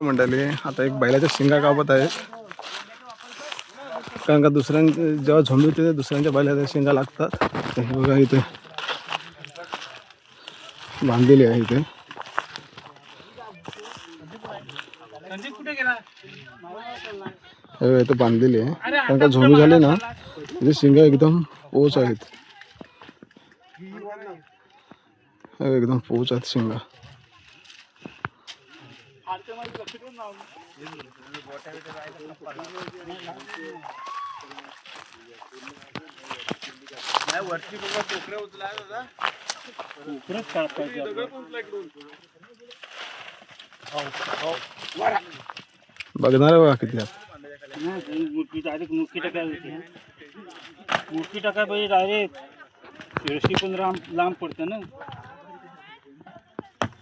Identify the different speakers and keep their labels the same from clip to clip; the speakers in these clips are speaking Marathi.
Speaker 1: मंडळी आता एक बैलाच्या शिंगा कापत आहेत, कारण का दुसऱ्यांचे जेव्हा झोंबी होते दुसऱ्यांच्या बैलाच्या शिंगा लागतात. तर हे बघा इथे बांधलेली आहे, इथे इथे बांधलेली आहे, कारण का झोंबी झाली ना तिथे शिंगा एकदम पोच आहेत, एकदम पोच आहेत शिंगा. बघणार बघा किती
Speaker 2: मूर्ती टाकाय पाहिजे डायरेक्ट. शिरशी पण लांब पडतं ना.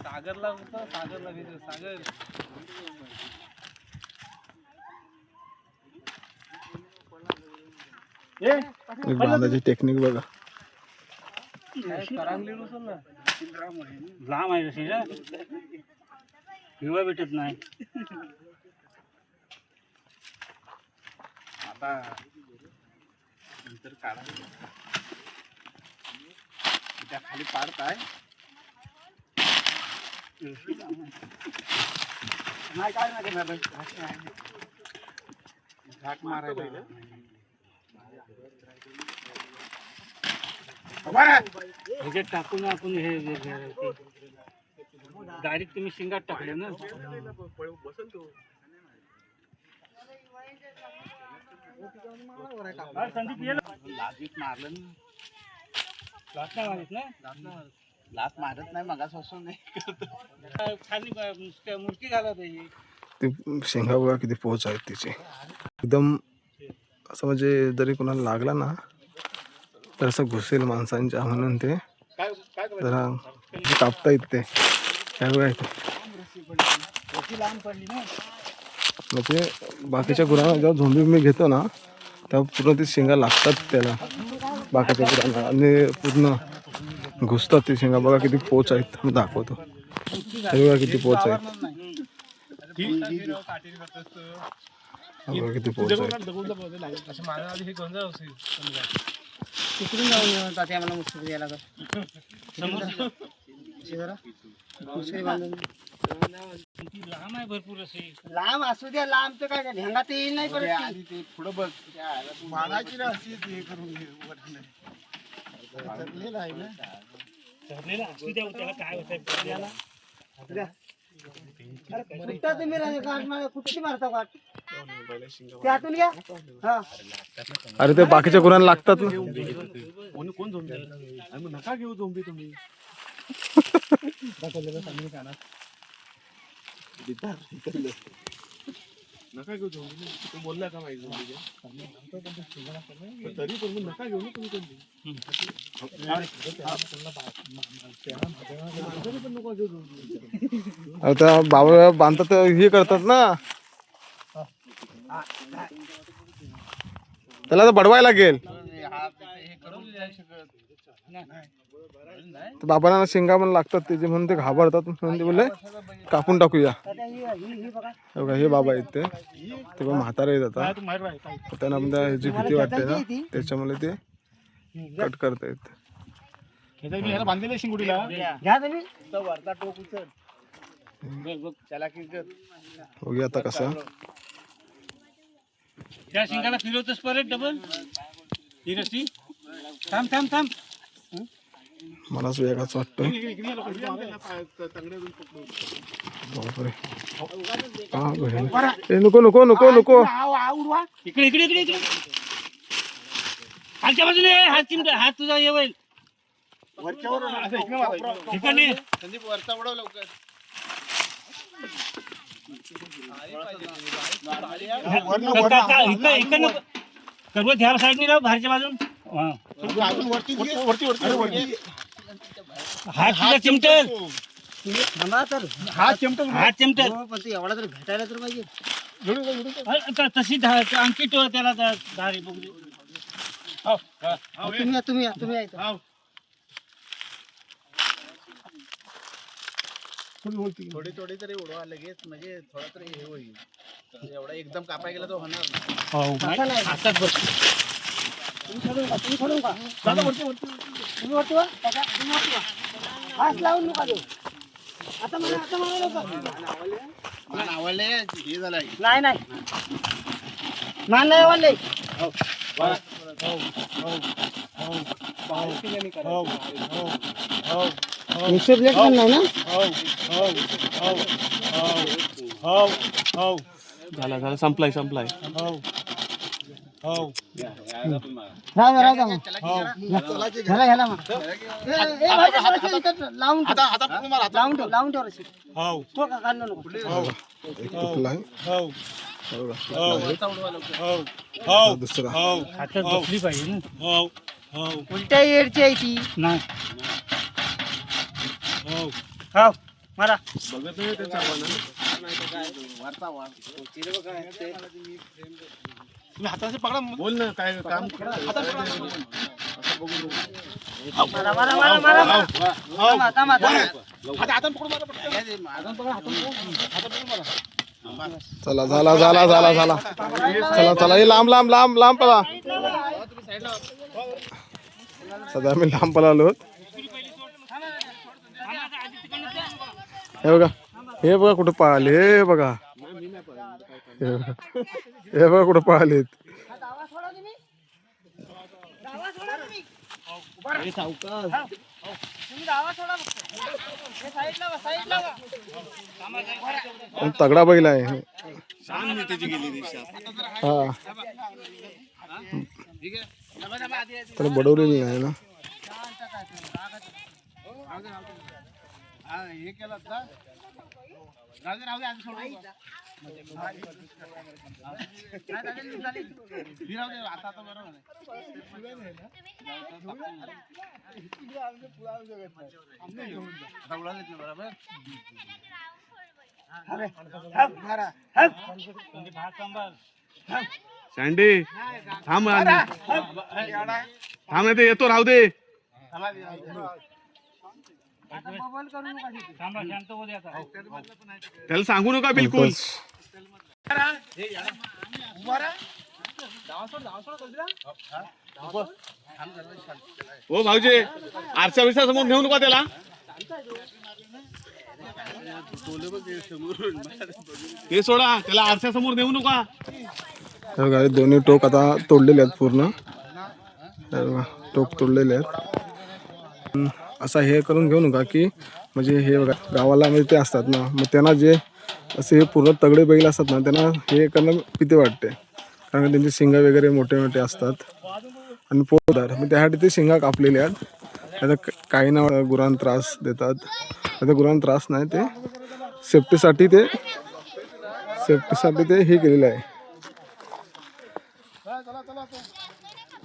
Speaker 2: सागरला होतं, सागरला गेलं सागर.
Speaker 1: बांधाची टेक्निक बघा.
Speaker 2: लांब आहे तशी ना, हिवा भेटत नाही. आता नंतर काढा त्या खाली पाडताय नाही, काय नाही झाक मारायला. ह्याच्यात टाकून आपण हे डायरेक्ट तुम्ही शिंगात टाकले ना. लात मारत नाही मग खाली मूर्ती घाला पाहिजे.
Speaker 1: ती शेंगा बघा किती पोच आहेत तिचे, एकदम असं म्हणजे जरी कोणाला लागला ना तर असं घुसेल माणसांच्या, म्हणून ते जरा कापता येत ते. काय बघा इथे म्हणजे बाकीच्या गुरांना जेव्हा झोंबी मी घेतो ना तेव्हा पूर्ण ती शेंगा लागतात त्याला, बाकीच्या गुरांना, आणि पूर्ण घुसतात ती शेंगा. बघा किती पोच आहेत, मी दाखवतो. हे बघा किती पोच आहेत, बघा किती पोच आहेत.
Speaker 2: तिकडून जाऊन तात्या मला मुश्किल यायला लांब आहे भरपूर असे. लांब असू द्या, लांब तर काय ढेंगात येईल नाही. परत पुढं बघ मागायची ना अशी हे करून ठरलेलं आहे ना. ठरलेलं असू द्या, त्याला काय होतंय तुम्ही कुठची मारता काट त्यातून या.
Speaker 1: अरे ते बाकीच्या गुरांना लागतात ना.
Speaker 2: कोण झोंबी नका घेऊ झोंबी तुम्ही. नका घेऊ झोंबी, तू बोलला का माहिती तरी पण नका घेऊ ना तुम्ही कोणती.
Speaker 1: आता बाबा बांधतात हे करतात ना, त्याला तर बडवायला लागेल. बाबांना शेंगा पण लागतात त्याचे, म्हणून ते घाबरतात, म्हणून ते बोलले कापून टाकूया. बघा हे बाबा आहेत ते पण म्हातारे आहेत आता, त्यांना पण ह्याची भीती वाटते ना, त्याच्यामुळे ते कट करतायत. बघूया आता कसं
Speaker 2: त्या शिंगाला फिरवतोस परत डबल ही रस्सी. थांब थांब थांब,
Speaker 1: मलाच वेगळाच वाटतोय. नको नको नको नको,
Speaker 2: इकडे इकडे इकडे इकडे खालच्या बाजूने हात चिमटा, हात तुझा येईल ठिकाणी. संदीप वरचा उडव लवकर. सर्व ह्या साईडनी लाव, बाहेरच्या बाजून. हात तुझा चिमटल, हात चिमटल, हात चिमटल. एवढा तर भेटायला तर पाहिजे तशी अंकित त्याला दारी बघू. तुम्ही
Speaker 3: थोडी थोडी तरी उडवा लगेच, म्हणजे थोडा तरी हे होईल. एवढा एकदम कापाय गेला तो होणार नाही.
Speaker 2: हो नाही, हातात बस.
Speaker 4: तुम्ही सोडून का
Speaker 2: दादा वरती
Speaker 4: तुम्ही वरती वा काका, तुम्ही वरती वा. हात लावून नका देऊ. आता मला लवकर.
Speaker 3: मला आवडले हे झालं आहे.
Speaker 4: नाही नाही नाही वाले मिक्सर ब्लेड पण नाही ना.
Speaker 1: झाला झाला संपलाय संपलाय.
Speaker 4: राहू द्या मग. ह्याला मग. लावून ठेव. लावून ठेव रशीद. तो का काढू नको.
Speaker 1: तुटला आहे. दुसरा
Speaker 2: हातात बसली पाहिजे ना.
Speaker 4: उलट्या येडची आहे ती.
Speaker 2: नाही
Speaker 4: हो मारा.
Speaker 3: तुम्ही हाताने पकडा, बोल ना काय काम करा. हाताने पकडा.
Speaker 4: मारा मारा मारा मारा मारा. थांबा थांबा थांबा.
Speaker 3: हाताने पकडून मारा पटकन.
Speaker 1: चला झाला झाला झाला झाला चला चला हे लांब लांब लांब लांब पळा. सध्या आम्ही लांब पळालो. हे बघा कुठं पळाले. हे बघा हे बघा कुठं पळालेत.
Speaker 4: दावा सोडा तुम्ही. दावा सोडा तुम्ही. तुम्ही दावा सोडा फक्त. हे साईडला वा, साईडला वा.
Speaker 1: पण तगडा बैल आहे. हा तर बडवलेली नाही ना.
Speaker 3: हे केलं ना. राहू दे आधी सोडू. आता बरोबर आहे. बरोबर.
Speaker 1: सँडी थांब थांब ते येतो राहू दे.
Speaker 4: बबल करू नका तिथे.
Speaker 2: थांबा, शांत होऊ दे आता.
Speaker 1: त्याला सांगू नका बिलकुल. हो भाऊजी आरच्या विषया समोर नेऊ नका त्याला. ते सोडा त्याला आरच्या समोर नेऊ नका. दोन्ही टोक आता तोडलेले आहेत पूर्ण. टोक तोडलेले आहेत. असा हे करून घेऊ नका की म्हणजे हे बघा गावाला म्हणजे ते असतात ना, मग त्यांना जे असे हे पूर्ण तगडे बैल असतात ना, त्यांना हे करणं भीती वाटते. कारण त्यांचे शिंगा वगैरे मोठे मोठे असतात आणि पोटदार, मग त्यासाठी ते शिंगा कापलेले आहेत. आता काही ना गुरांना त्रास देतात. आता गुरांना त्रास नाही, ते सेफ्टीसाठी ते हे केलेलं आहे.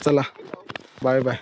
Speaker 1: चला बाय बाय.